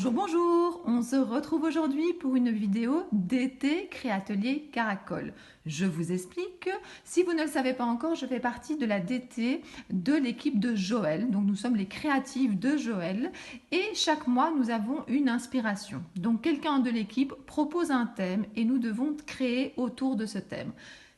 Bonjour, bonjour! On se retrouve aujourd'hui pour une vidéo d'été Créatelier Caracol. Je vous explique, si vous ne le savez pas encore, je fais partie de la DT de l'équipe de Joël. Donc nous sommes les créatifs de Joël et chaque mois nous avons une inspiration. Donc quelqu'un de l'équipe propose un thème et nous devons créer autour de ce thème.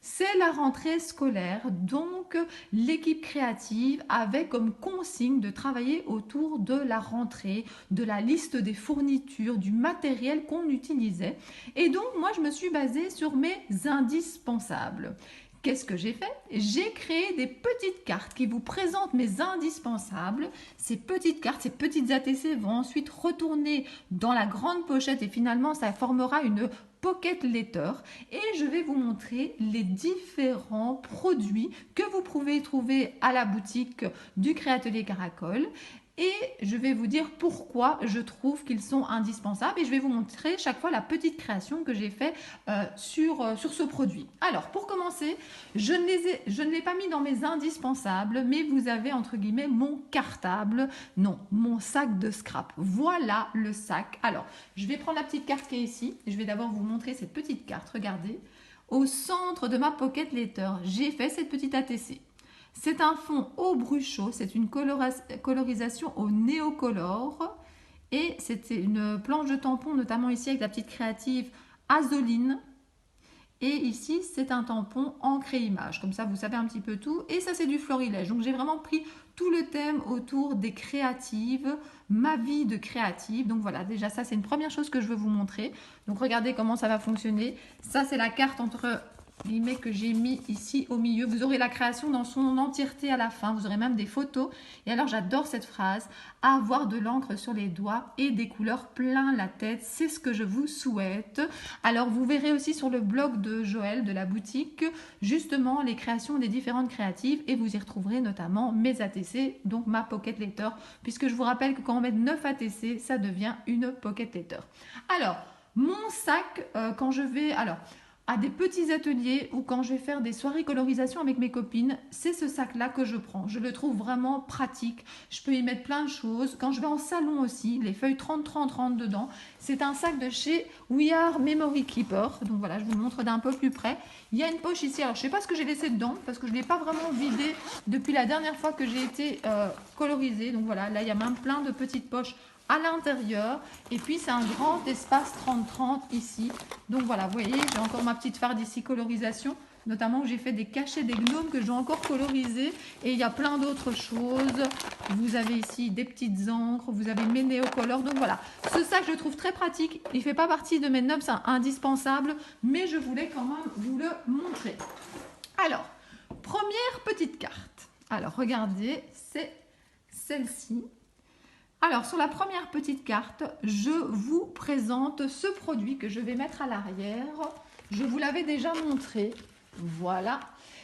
C'est la rentrée scolaire, donc l'équipe créative avait comme consigne de travailler autour de la rentrée, de la liste des fournitures, du matériel qu'on utilisait. Et donc moi je me suis basée sur mes indispensables. Qu'est-ce que j'ai fait? J'ai créé des petites cartes qui vous présentent mes indispensables. Ces petites cartes, ces petites ATC vont ensuite retourner dans la grande pochette et finalement ça formera une pocket letter et je vais vous montrer les différents produits que vous pouvez trouver à la boutique du Créatelier Caracol. Et je vais vous dire pourquoi je trouve qu'ils sont indispensables et je vais vous montrer chaque fois la petite création que j'ai fait sur ce produit. Alors pour commencer, je ne l'ai pas mis dans mes indispensables, mais vous avez entre guillemets mon cartable, non, mon sac de scrap. Voilà le sac. Alors je vais prendre la petite carte qui est ici. Je vais d'abord vous montrer cette petite carte, regardez. Au centre de ma pocket letter, j'ai fait cette petite ATC. C'est un fond au bruchot, c'est une colorisation au néocolore et c'était une planche de tampon, notamment ici avec la petite créative Azoline. Et ici, c'est un tampon encre et image, comme ça vous savez un petit peu tout. Et ça, c'est du florilège. Donc j'ai vraiment pris tout le thème autour des créatives, ma vie de créative. Donc voilà, déjà ça, c'est une première chose que je veux vous montrer. Donc regardez comment ça va fonctionner. Ça, c'est la carte entre guillemets que j'ai mis ici au milieu. Vous aurez la création dans son entièreté à la fin. Vous aurez même des photos. Et alors j'adore cette phrase, avoir de l'encre sur les doigts et des couleurs plein la tête, c'est ce que je vous souhaite. Alors vous verrez aussi sur le blog de Joël de la boutique justement les créations des différentes créatives et vous y retrouverez notamment mes ATC, donc ma pocket letter, puisque je vous rappelle que quand on met 9 ATC, ça devient une pocket letter. Alors mon sac, quand je vais à des petits ateliers ou quand je vais faire des soirées colorisation avec mes copines, c'est ce sac-là que je prends. Je le trouve vraiment pratique. Je peux y mettre plein de choses. Quand je vais en salon aussi, les feuilles 30-30 rentrent dedans. C'est un sac de chez We Are Memory Keeper. Donc voilà, je vous le montre d'un peu plus près. Il y a une poche ici. Alors, je ne sais pas ce que j'ai laissé dedans parce que je ne l'ai pas vraiment vidé depuis la dernière fois que j'ai été colorisée. Donc voilà, là, il y a même plein de petites poches à l'intérieur et puis c'est un grand espace 30-30 ici. Donc voilà, vous voyez, j'ai encore ma petite farde ici colorisation, notamment où j'ai fait des cachets des gnomes que je dois encore coloriser et il y a plein d'autres choses. Vous avez ici des petites encres, vous avez mes néocolores. Donc voilà, ce sac je le trouve très pratique. Il ne fait pas partie de mes nubs indispensables, mais je voulais quand même vous le montrer. Alors, première petite carte. Alors regardez, c'est celle-ci. Alors, sur la première petite carte, je vous présente ce produit que je vais mettre à l'arrière. Je vous l'avais déjà montré. Voilà.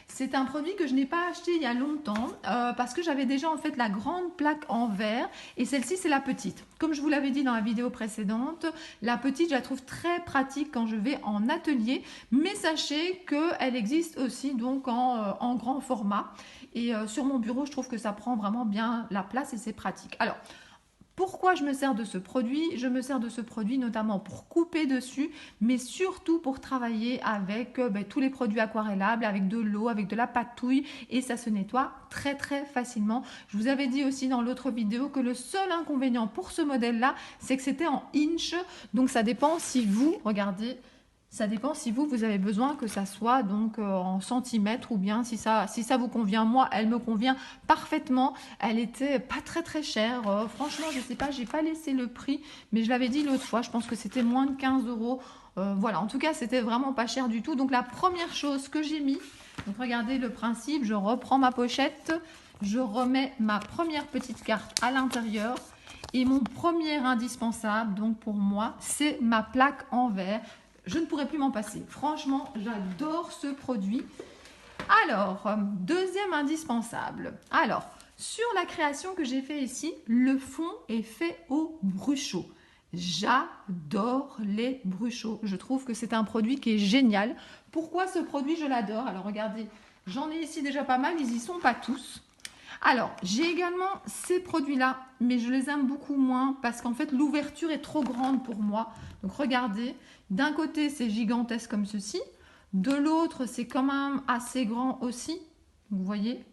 C'est un produit que je n'ai pas acheté il y a longtemps parce que j'avais déjà en fait la grande plaque en verre et celle-ci c'est la petite. Comme je vous l'avais dit dans la vidéo précédente, la petite je la trouve très pratique quand je vais en atelier, mais sachez qu'elle existe aussi donc en grand format et sur mon bureau je trouve que ça prend vraiment bien la place et c'est pratique. Alors, pourquoi je me sers de ce produit? Je me sers de ce produit notamment pour couper dessus, mais surtout pour travailler avec tous les produits aquarellables, avec de l'eau, avec de la patouille et ça se nettoie très très facilement. Je vous avais dit aussi dans l'autre vidéo que le seul inconvénient pour ce modèle-là, c'est que c'était en inch, donc ça dépend si vous, regardez, ça dépend si vous avez besoin que ça soit donc en centimètres ou bien si ça vous convient. Moi, elle me convient parfaitement. Elle était pas très très chère. Franchement, je sais pas, j'ai pas laissé le prix, mais je l'avais dit l'autre fois. Je pense que c'était moins de 15 €. Voilà, en tout cas, c'était vraiment pas cher du tout. Donc la première chose que j'ai mis, donc regardez le principe, je reprends ma pochette, je remets ma première petite carte à l'intérieur. Et mon premier indispensable, donc pour moi, c'est ma plaque en verre. Je ne pourrais plus m'en passer. Franchement, j'adore ce produit. Alors, deuxième indispensable. Alors, sur la création que j'ai fait ici, le fond est fait au bruchot. J'adore les bruchots. Je trouve que c'est un produit qui est génial. Pourquoi ce produit, je l'adore? Alors, regardez, j'en ai ici déjà pas mal. Ils y sont pas tous. Alors, j'ai également ces produits-là, mais je les aime beaucoup moins parce qu'en fait, l'ouverture est trop grande pour moi. Donc, regardez, d'un côté, c'est gigantesque comme ceci. De l'autre, c'est quand même assez grand aussi. Vous voyez?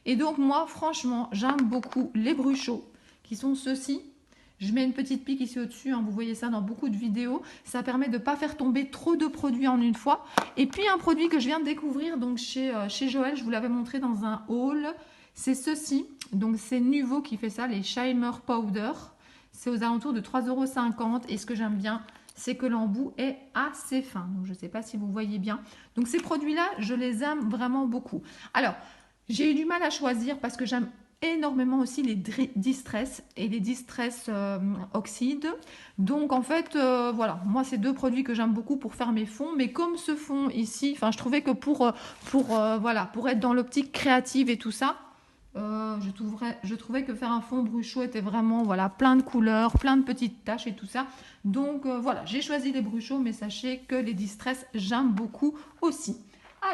Et donc, moi, franchement, j'aime beaucoup les Bruchot, qui sont ceux-ci. Je mets une petite pique ici au-dessus, hein, vous voyez ça dans beaucoup de vidéos. Ça permet de ne pas faire tomber trop de produits en une fois. Et puis, un produit que je viens de découvrir donc chez Joël, je vous l'avais montré dans un haul. C'est ceci, donc c'est Nuvo qui fait ça, les Shimmer Powder. C'est aux alentours de 3,50 €. Et ce que j'aime bien, c'est que l'embout est assez fin. Donc je ne sais pas si vous voyez bien. Donc ces produits-là, je les aime vraiment beaucoup. Alors, j'ai eu du mal à choisir parce que j'aime énormément aussi les Distress et les Distress Oxyde. Donc en fait, voilà, moi c'est deux produits que j'aime beaucoup pour faire mes fonds. Mais comme ce fond ici, enfin je trouvais que voilà, pour être dans l'optique créative et tout ça, je trouvais que faire un fond Bruchot était vraiment voilà, plein de couleurs, plein de petites taches et tout ça. Donc voilà, j'ai choisi les Bruchot, mais sachez que les Distress, j'aime beaucoup aussi.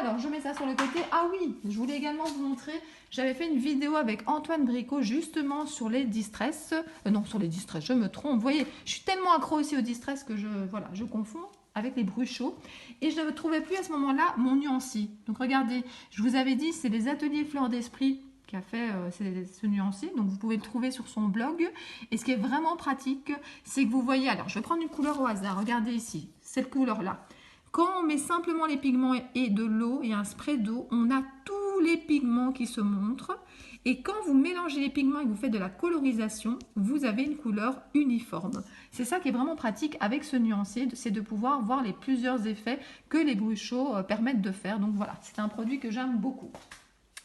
Alors, je mets ça sur le côté. Ah oui, je voulais également vous montrer, j'avais fait une vidéo avec Antoine Bricot justement sur les Distress. Non, sur les Distress, je me trompe. Vous voyez, je suis tellement accro aussi aux Distress que je confonds avec les Bruchot. Et je ne trouvais plus à ce moment-là mon nuancier. Donc regardez, je vous avais dit, c'est les ateliers Fleur d'Esprit qui a fait ce nuancier, donc vous pouvez le trouver sur son blog. Et ce qui est vraiment pratique, c'est que vous voyez, alors je vais prendre une couleur au hasard, regardez ici, cette couleur-là. Quand on met simplement les pigments et de l'eau et un spray d'eau, on a tous les pigments qui se montrent. Et quand vous mélangez les pigments et que vous faites de la colorisation, vous avez une couleur uniforme. C'est ça qui est vraiment pratique avec ce nuancier, c'est de pouvoir voir les plusieurs effets que les Bruchot permettent de faire. Donc voilà, c'est un produit que j'aime beaucoup.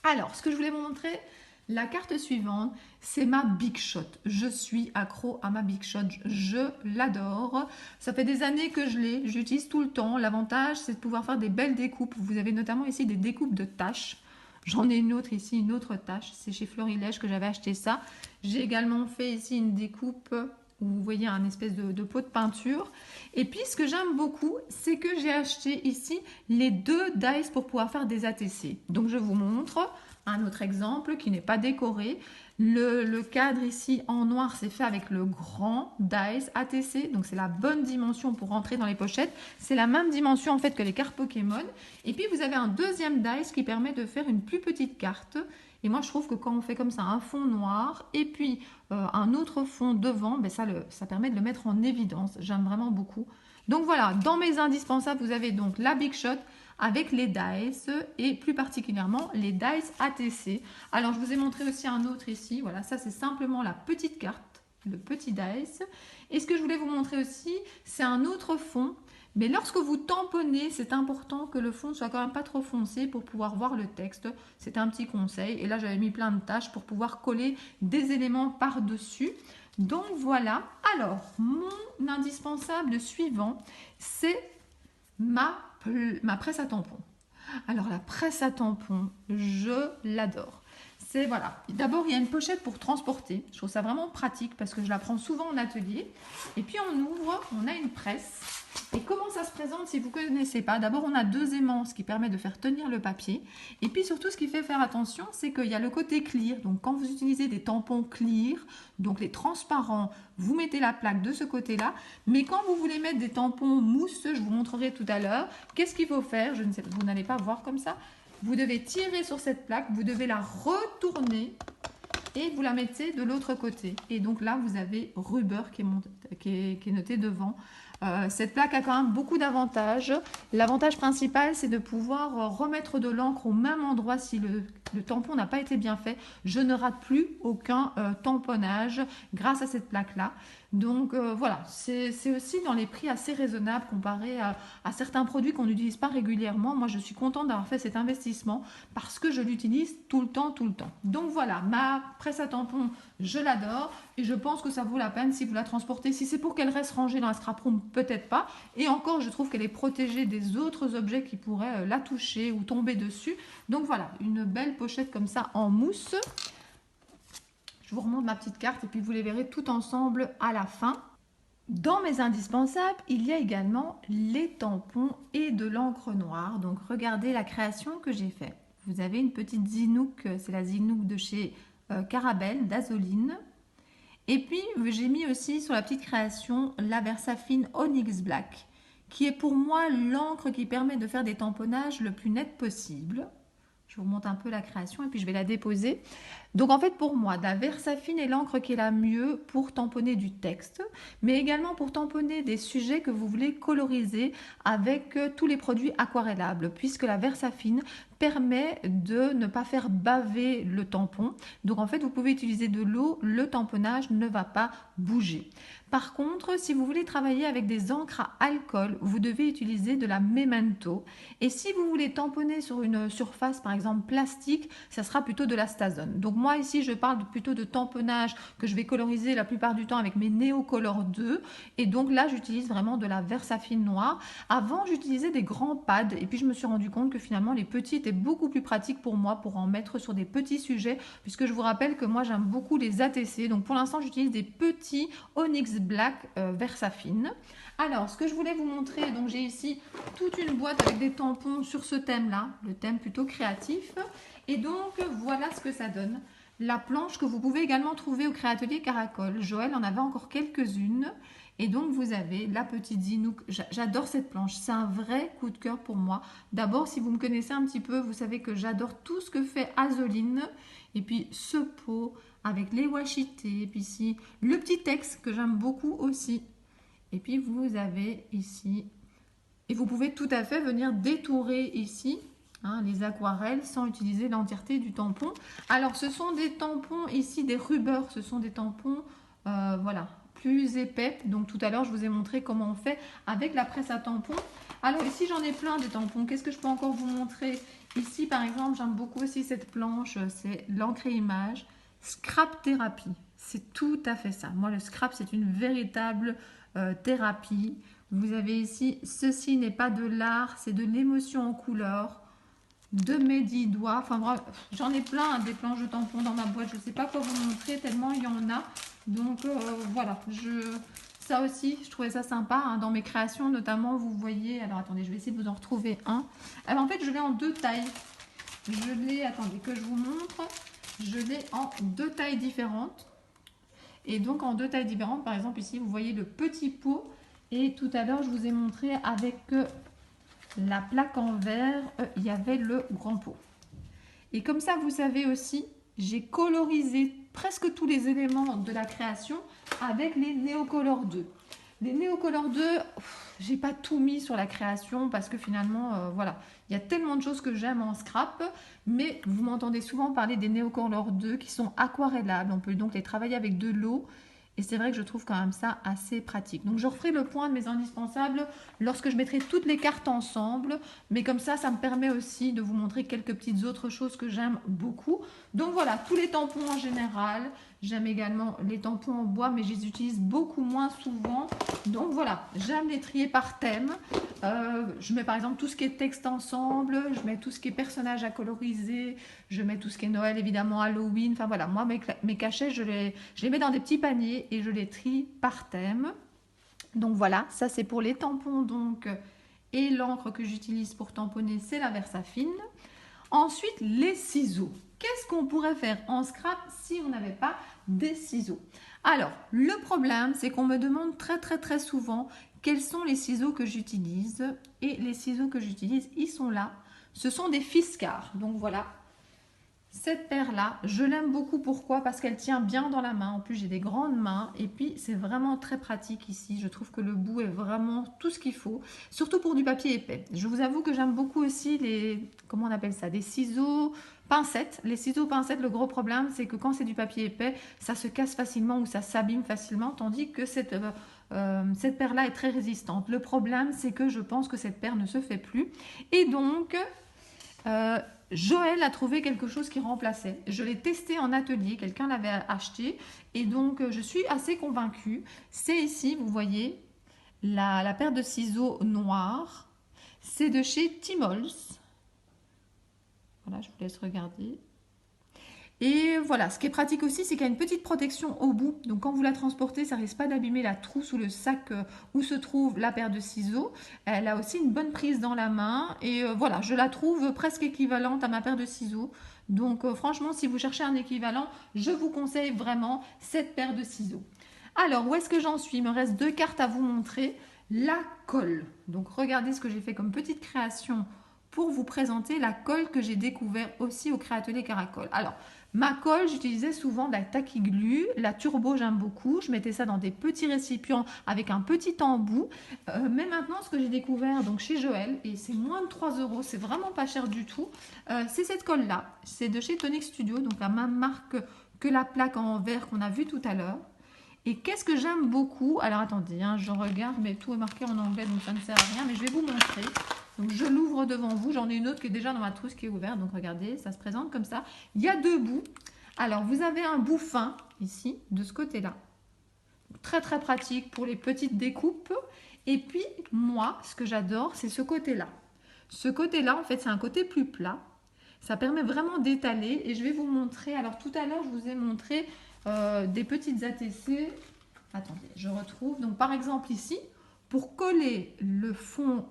Alors, ce que je voulais vous montrer, la carte suivante, c'est ma Big Shot. Je suis accro à ma Big Shot, je l'adore. Ça fait des années que je l'ai, j'utilise tout le temps. L'avantage, c'est de pouvoir faire des belles découpes. Vous avez notamment ici des découpes de taches. J'en ai une autre ici, une autre tache. C'est chez Florilège que j'avais acheté ça. J'ai également fait ici une découpe où vous voyez un espèce de pot de peinture. Et puis, ce que j'aime beaucoup, c'est que j'ai acheté ici les deux dies pour pouvoir faire des ATC. Donc, je vous montre un autre exemple qui n'est pas décoré. Le cadre ici en noir, c'est fait avec le grand dies ATC. Donc, c'est la bonne dimension pour rentrer dans les pochettes. C'est la même dimension en fait que les cartes Pokémon. Et puis, vous avez un deuxième dies qui permet de faire une plus petite carte. Et moi, je trouve que quand on fait comme ça un fond noir et puis un autre fond devant, ben ça permet de le mettre en évidence. J'aime vraiment beaucoup. Donc voilà, dans mes indispensables, vous avez donc la Big Shot avec les dies et plus particulièrement les dies ATC. Alors, je vous ai montré aussi un autre ici. Voilà, ça, c'est simplement la petite carte, le petit dies. Et ce que je voulais vous montrer aussi, c'est un autre fond. Mais lorsque vous tamponnez, c'est important que le fond soit quand même pas trop foncé pour pouvoir voir le texte. C'est un petit conseil. Et là, j'avais mis plein de tâches pour pouvoir coller des éléments par-dessus. Donc voilà. Alors, mon indispensable suivant, c'est ma presse à tampons. Alors, la presse à tampons, je l'adore. C'est voilà. D'abord, il y a une pochette pour transporter. Je trouve ça vraiment pratique parce que je la prends souvent en atelier. Et puis, on ouvre, on a une presse. Et comment ça se présente si vous ne connaissez pas? D'abord, on a deux aimants, ce qui permet de faire tenir le papier. Et puis surtout, ce qui fait faire attention, c'est qu'il y a le côté clear. Donc, quand vous utilisez des tampons clear, donc les transparents, vous mettez la plaque de ce côté-là. Mais quand vous voulez mettre des tampons mousse, je vous montrerai tout à l'heure, qu'est-ce qu'il faut faire? Je ne sais pas, vous n'allez pas voir comme ça. Vous devez tirer sur cette plaque, vous devez la retourner et vous la mettez de l'autre côté. Et donc là, vous avez Rubber qui est noté devant. Cette plaque a quand même beaucoup d'avantages. L'avantage principal, c'est de pouvoir remettre de l'encre au même endroit si le tampon n'a pas été bien fait. Je ne rate plus aucun tamponnage grâce à cette plaque-là. Donc voilà, c'est aussi dans les prix assez raisonnables comparé à certains produits qu'on n'utilise pas régulièrement. Moi, je suis contente d'avoir fait cet investissement parce que je l'utilise tout le temps, tout le temps. Donc voilà, ma presse à tampons, je l'adore et je pense que ça vaut la peine si vous la transportez. Si c'est pour qu'elle reste rangée dans la scrap room, peut-être pas. Et encore, je trouve qu'elle est protégée des autres objets qui pourraient la toucher ou tomber dessus. Donc voilà, une belle pochette comme ça en mousse. Je vous remonte ma petite carte et puis vous les verrez tout ensemble à la fin. Dans mes indispensables, il y a également les tampons et de l'encre noire. Donc regardez la création que j'ai faite. vous avez une petite Zinook, c'est la Zinook de chez Carabelle, d'Azoline. Et puis j'ai mis aussi sur la petite création la Versafine Onyx Black, qui est pour moi l'encre qui permet de faire des tamponnages le plus net possible. Je vous montre un peu la création et puis je vais la déposer. Donc en fait pour moi, la Versafine est l'encre qui est la mieux pour tamponner du texte, mais également pour tamponner des sujets que vous voulez coloriser avec tous les produits aquarellables, puisque la Versafine permet de ne pas faire baver le tampon. Donc en fait vous pouvez utiliser de l'eau, le tamponnage ne va pas bouger. Par contre, si vous voulez travailler avec des encres à alcool, vous devez utiliser de la Memento. Et si vous voulez tamponner sur une surface, par exemple plastique, ça sera plutôt de la Stazone. Donc moi ici, je parle plutôt de tamponnage que je vais coloriser la plupart du temps avec mes Neocolor 2. Et donc là, j'utilise vraiment de la Versafine noire. Avant, j'utilisais des grands pads. Et puis, je me suis rendu compte que finalement, les petits étaient beaucoup plus pratiques pour moi pour en mettre sur des petits sujets. Puisque je vous rappelle que moi, j'aime beaucoup les ATC. Donc pour l'instant, j'utilise des petits Onyx Black Versafine. Alors, ce que je voulais vous montrer, donc j'ai ici toute une boîte avec des tampons sur ce thème-là, le thème plutôt créatif. Et donc, voilà ce que ça donne. La planche que vous pouvez également trouver au Créatelier Caracol. Joël en avait encore quelques-unes. Et donc, vous avez la petite Zinook. J'adore cette planche. C'est un vrai coup de cœur pour moi. D'abord, si vous me connaissez un petit peu, vous savez que j'adore tout ce que fait Azoline. Et puis, ce pot avec les washi-tape. Et puis ici, le petit texte que j'aime beaucoup aussi. Et puis, vous avez ici... Et vous pouvez tout à fait venir détourer ici les aquarelles sans utiliser l'entièreté du tampon. Alors, ce sont des tampons ici, des rubbers. Ce sont des tampons, voilà, plus épais. Donc, tout à l'heure, je vous ai montré comment on fait avec la presse à tampons. Alors, ici, j'en ai plein des tampons. Qu'est-ce que je peux encore vous montrer? Ici, par exemple, j'aime beaucoup aussi cette planche. C'est l'encre et image. Scrap thérapie. C'est tout à fait ça. Moi, le scrap, c'est une véritable thérapie. Vous avez ici, ceci n'est pas de l'art, c'est de l'émotion en couleur, de mes 10 doigts. Enfin bref, j'en ai plein, des planches de tampons dans ma boîte. Je ne sais pas quoi vous montrer tellement il y en a. Donc voilà, ça aussi, je trouvais ça sympa. Dans mes créations, notamment, vous voyez... Alors attendez, je vais essayer de vous en retrouver un. Alors en fait, je l'ai en deux tailles. Je l'ai, attendez que je vous montre. Je l'ai en deux tailles différentes. Et donc en deux tailles différentes, par exemple ici, vous voyez le petit pot. Et tout à l'heure, je vous ai montré avec la plaque en verre, il y avait le grand pot. Et comme ça, vous savez aussi, j'ai colorisé presque tous les éléments de la création avec les Neocolor 2. Les Neocolor 2, j'ai pas tout mis sur la création parce que finalement, voilà, il y a tellement de choses que j'aime en scrap. Mais vous m'entendez souvent parler des Neocolor 2 qui sont aquarellables. On peut donc les travailler avec de l'eau. Et c'est vrai que je trouve quand même ça assez pratique. Donc je referai le point de mes indispensables lorsque je mettrai toutes les cartes ensemble. Mais comme ça me permet aussi de vous montrer quelques petites autres choses que j'aime beaucoup. Donc voilà, tous les tampons en général. J'aime également les tampons en bois, mais je les utilise beaucoup moins souvent. Donc voilà, j'aime les trier par thème. Je mets par exemple tout ce qui est texte ensemble. Je mets tout ce qui est personnages à coloriser. Je mets tout ce qui est Noël, évidemment, Halloween. Enfin voilà, moi mes cachets, je les mets dans des petits paniers et je les trie par thème. Donc voilà, ça c'est pour les tampons donc. Et l'encre que j'utilise pour tamponner, c'est la Versafine. Ensuite, les ciseaux. Qu'est-ce qu'on pourrait faire en scrap si on n'avait pas des ciseaux? Alors, le problème, c'est qu'on me demande très souvent quels sont les ciseaux que j'utilise. Et les ciseaux que j'utilise, ils sont là. Ce sont des Fiskars. Donc voilà, cette paire-là, je l'aime beaucoup. Pourquoi? Parce qu'elle tient bien dans la main. En plus, j'ai des grandes mains. Et puis, c'est vraiment très pratique ici. Je trouve que le bout est vraiment tout ce qu'il faut. Surtout pour du papier épais. Je vous avoue que j'aime beaucoup aussi les... Comment on appelle ça? Des ciseaux pincettes. Les ciseaux pincettes, le gros problème, c'est que quand c'est du papier épais, ça se casse facilement ou ça s'abîme facilement. Tandis que cette paire-là est très résistante. Le problème, c'est que je pense que cette paire ne se fait plus. Et donc... Joël a trouvé quelque chose qui remplaçait. Je l'ai testé en atelier, quelqu'un l'avait acheté et donc je suis assez convaincue. C'est ici, vous voyez, la paire de ciseaux noirs. C'est de chez Timols. Voilà, je vous laisse regarder. Et voilà, ce qui est pratique aussi, c'est qu'il y a une petite protection au bout. Donc quand vous la transportez, ça risque pas d'abîmer la trousse ou le sac où se trouve la paire de ciseaux. Elle a aussi une bonne prise dans la main. Et voilà, je la trouve presque équivalente à ma paire de ciseaux. Donc franchement, si vous cherchez un équivalent, je vous conseille vraiment cette paire de ciseaux. Alors, où est-ce que j'en suis? Il me reste 2 cartes à vous montrer. La colle. Donc regardez ce que j'ai fait comme petite création pour vous présenter la colle que j'ai découvert aussi au Créatelier Caracol. Alors, ma colle, j'utilisais souvent de la Tacky Glue, la Turbo j'aime beaucoup, je mettais ça dans des petits récipients avec un petit embout. Mais maintenant, ce que j'ai découvert donc chez Joël, et c'est moins de 3 euros, c'est vraiment pas cher du tout, c'est cette colle-là. C'est de chez Tonic Studio, donc la même marque que la plaque en verre qu'on a vue tout à l'heure. Et qu'est-ce que j'aime beaucoup? Alors attendez, hein, je regarde, mais tout est marqué en anglais, donc ça ne sert à rien, mais je vais vous montrer. Donc je l'ouvre devant vous, j'en ai une autre qui est déjà dans ma trousse qui est ouverte, donc regardez, ça se présente comme ça. Il y a 2 bouts. Alors vous avez un bout fin, ici, de ce côté-là. Très très pratique pour les petites découpes. Et puis moi, ce que j'adore, c'est ce côté-là. Ce côté-là, en fait, c'est un côté plus plat. Ça permet vraiment d'étaler et je vais vous montrer. Alors tout à l'heure, je vous ai montré des petites ATC. Attendez, je retrouve. Donc par exemple ici, pour coller le fond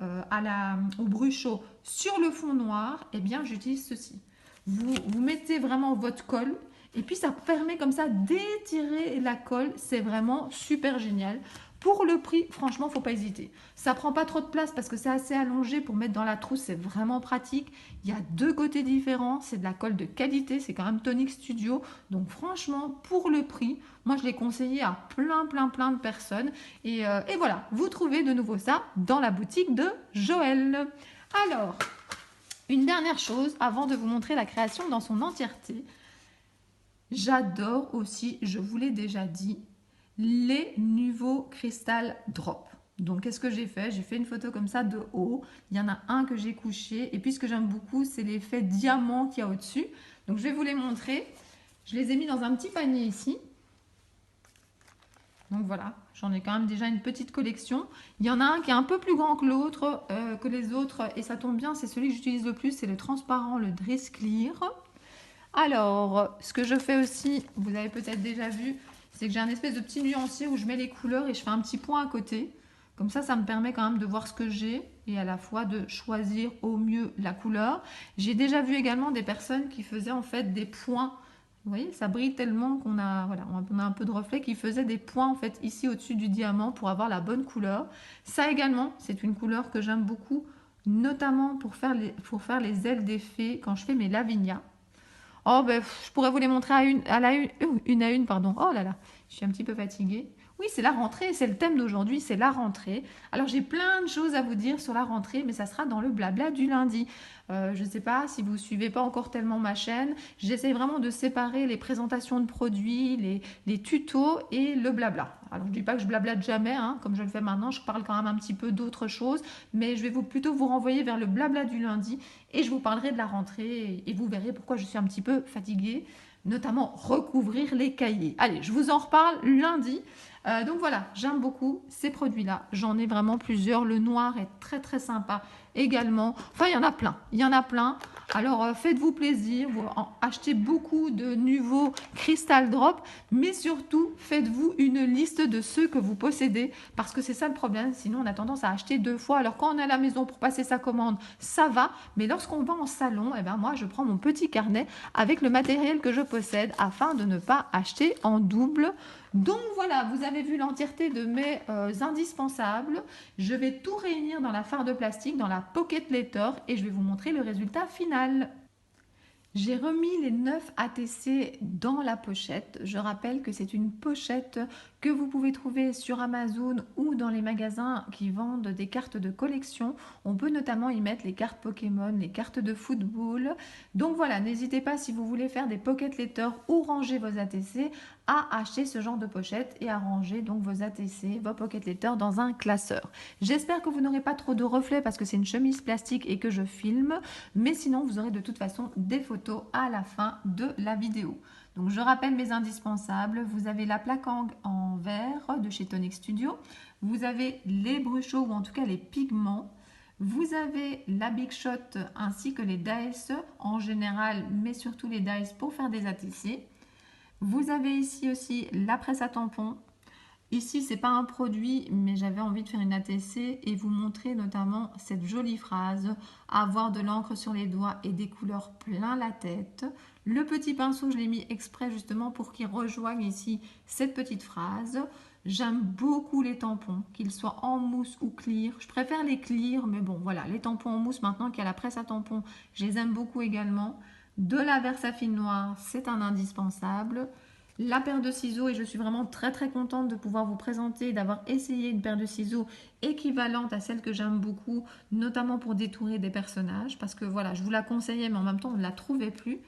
au bruchot sur le fond noir, eh bien j'utilise ceci. Vous mettez vraiment votre colle et puis ça permet comme ça d'étirer la colle. C'est vraiment super génial. Pour le prix, franchement, il ne faut pas hésiter. Ça prend pas trop de place parce que c'est assez allongé pour mettre dans la trousse, c'est vraiment pratique. Il y a 2 côtés différents, c'est de la colle de qualité, c'est quand même Tonic Studio. Donc franchement, pour le prix, moi je l'ai conseillé à plein de personnes. Et voilà, vous trouvez de nouveau ça dans la boutique de Joël. Alors, une dernière chose avant de vous montrer la création dans son entièreté. J'adore aussi, je vous l'ai déjà dit, les nouveaux Crystal Drop. Donc, qu'est-ce que j'ai fait? J'ai fait une photo comme ça de haut. Il y en a un que j'ai couché. Et puis, ce que j'aime beaucoup, c'est l'effet diamant qu'il y a au-dessus. Donc, je vais vous les montrer. Je les ai mis dans un petit panier ici. Donc, voilà. J'en ai quand même déjà une petite collection. Il y en a un qui est un peu plus grand que l'autre, que les autres. Et ça tombe bien, c'est celui que j'utilise le plus. C'est le transparent, le Dress Clear. Alors, ce que je fais aussi, vous avez peut-être déjà vu, c'est que j'ai un espèce de petit nuancier où je mets les couleurs et je fais un petit point à côté. Comme ça me permet quand même de voir ce que j'ai et à la fois de choisir au mieux la couleur. J'ai déjà vu également des personnes qui faisaient en fait des points. Vous voyez, ça brille tellement qu'on a, voilà, on a un peu de reflet, qui faisait des points en fait ici au-dessus du diamant pour avoir la bonne couleur. Ça également, c'est une couleur que j'aime beaucoup, notamment pour faire les ailes des fées quand je fais mes lavinias. Oh, ben, je pourrais vous les montrer une à une, pardon. Oh là là, je suis un petit peu fatiguée. Oui, c'est la rentrée, c'est le thème d'aujourd'hui, c'est la rentrée. Alors, j'ai plein de choses à vous dire sur la rentrée, mais ça sera dans le blabla du lundi. Je ne sais pas si vous ne suivez pas encore tellement ma chaîne. J'essaie vraiment de séparer les présentations de produits, les tutos et le blabla. Alors, je ne dis pas que je blablate jamais, hein, comme je le fais maintenant. Je parle quand même un petit peu d'autres choses, mais je vais plutôt vous renvoyer vers le blabla du lundi et je vous parlerai de la rentrée et vous verrez pourquoi je suis un petit peu fatiguée, notamment recouvrir les cahiers. Allez, je vous en reparle lundi. Donc voilà, j'aime beaucoup ces produits-là. J'en ai vraiment plusieurs. Le noir est très sympa également. Enfin, il y en a plein. Il y en a plein. Alors, faites-vous plaisir. Vous achetez beaucoup de nouveaux Crystal Drop. Mais surtout, faites-vous une liste de ceux que vous possédez. Parce que c'est ça le problème. Sinon, on a tendance à acheter 2 fois. Alors, quand on est à la maison pour passer sa commande, ça va. Mais lorsqu'on va en salon, eh ben, moi, je prends mon petit carnet avec le matériel que je possède afin de ne pas acheter en double. Donc voilà, vous avez vu l'entièreté de mes indispensables. Je vais tout réunir dans la fard de plastique, dans la Pocket Letter et je vais vous montrer le résultat final. J'ai remis les 9 ATC dans la pochette. Je rappelle que c'est une pochette que vous pouvez trouver sur Amazon ou dans les magasins qui vendent des cartes de collection. On peut notamment y mettre les cartes Pokémon, les cartes de football. Donc voilà, n'hésitez pas si vous voulez faire des pocket letters ou ranger vos ATC à acheter ce genre de pochette et à ranger donc vos ATC, vos pocket letters dans un classeur. J'espère que vous n'aurez pas trop de reflets parce que c'est une chemise plastique et que je filme, mais sinon vous aurez de toute façon des photos à la fin de la vidéo. Donc je rappelle mes indispensables, vous avez la plaque en verre de chez Tonic Studio, vous avez les bruchots ou en tout cas les pigments, Vous avez la Big Shot ainsi que les dice en général, mais surtout les dice pour faire des ATC. Vous avez ici aussi la presse à tampons. Ici, c'est pas un produit, mais j'avais envie de faire une ATC et vous montrer notamment cette jolie phrase: avoir de l'encre sur les doigts et des couleurs plein la tête. Le petit pinceau, je l'ai mis exprès justement pour qu'il rejoigne ici cette petite phrase. J'aime beaucoup les tampons, qu'ils soient en mousse ou clear. Je préfère les clear, mais bon, voilà, les tampons en mousse, maintenant qu'il y a la presse à tampons, je les aime beaucoup également. De la Versafine noire, c'est un indispensable. La paire de ciseaux, et je suis vraiment très très contente de pouvoir vous présenter, d'avoir essayé une paire de ciseaux équivalente à celle que j'aime beaucoup, notamment pour détourer des personnages, parce que voilà, je vous la conseillais, mais en même temps, on ne la trouvait plus.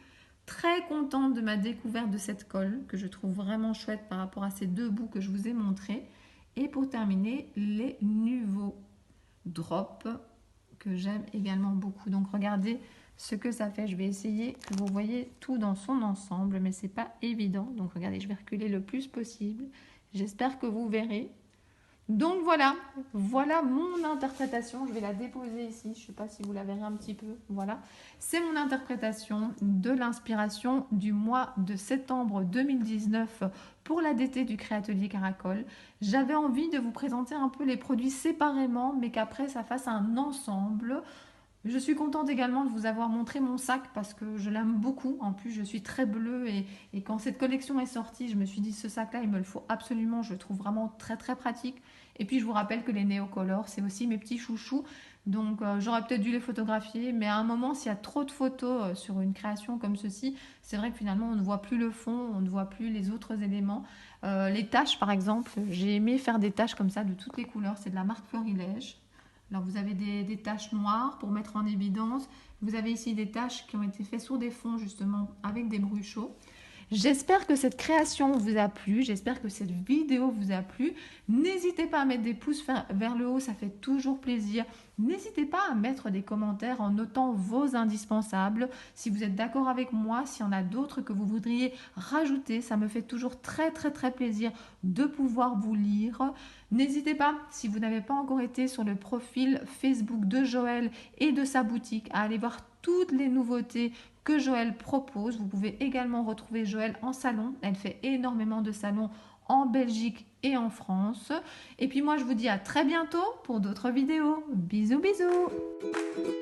Très contente de ma découverte de cette colle, que je trouve vraiment chouette par rapport à ces deux bouts que je vous ai montrés. Et pour terminer, les nouveaux drops, que j'aime également beaucoup. Donc regardez ce que ça fait. Je vais essayer que vous voyez tout dans son ensemble, mais c'est pas évident. Donc regardez, je vais reculer le plus possible. J'espère que vous verrez. Donc voilà, voilà mon interprétation. Je vais la déposer ici. Je ne sais pas si vous la verrez un petit peu. Voilà, c'est mon interprétation de l'inspiration du mois de septembre 2019 pour la DT du Créatelier Caracol. J'avais envie de vous présenter un peu les produits séparément, mais qu'après ça fasse un ensemble. Je suis contente également de vous avoir montré mon sac parce que je l'aime beaucoup. En plus, je suis très bleue et quand cette collection est sortie, je me suis dit ce sac-là, il me le faut absolument. Je le trouve vraiment très très pratique. Et puis, je vous rappelle que les néocolores, c'est aussi mes petits chouchous. Donc, j'aurais peut-être dû les photographier. Mais à un moment, s'il y a trop de photos sur une création comme ceci, c'est vrai que finalement, on ne voit plus le fond, on ne voit plus les autres éléments. Les taches, par exemple, j'ai aimé faire des taches comme ça de toutes les couleurs. C'est de la marque Florilège. Alors vous avez des taches noires pour mettre en évidence. Vous avez ici des taches qui ont été faites sur des fonds justement avec des bruits chauds. J'espère que cette création vous a plu, j'espère que cette vidéo vous a plu. N'hésitez pas à mettre des pouces vers le haut, ça fait toujours plaisir. N'hésitez pas à mettre des commentaires en notant vos indispensables. Si vous êtes d'accord avec moi, s'il y en a d'autres que vous voudriez rajouter, ça me fait toujours très très très plaisir de pouvoir vous lire. N'hésitez pas, si vous n'avez pas encore été sur le profil Facebook de Joël et de sa boutique, à aller voir toutes les nouveautés que Joël propose. Vous pouvez également retrouver Joël en salon. Elle fait énormément de salons en Belgique et en France. Et puis moi, je vous dis à très bientôt pour d'autres vidéos. Bisous, bisous!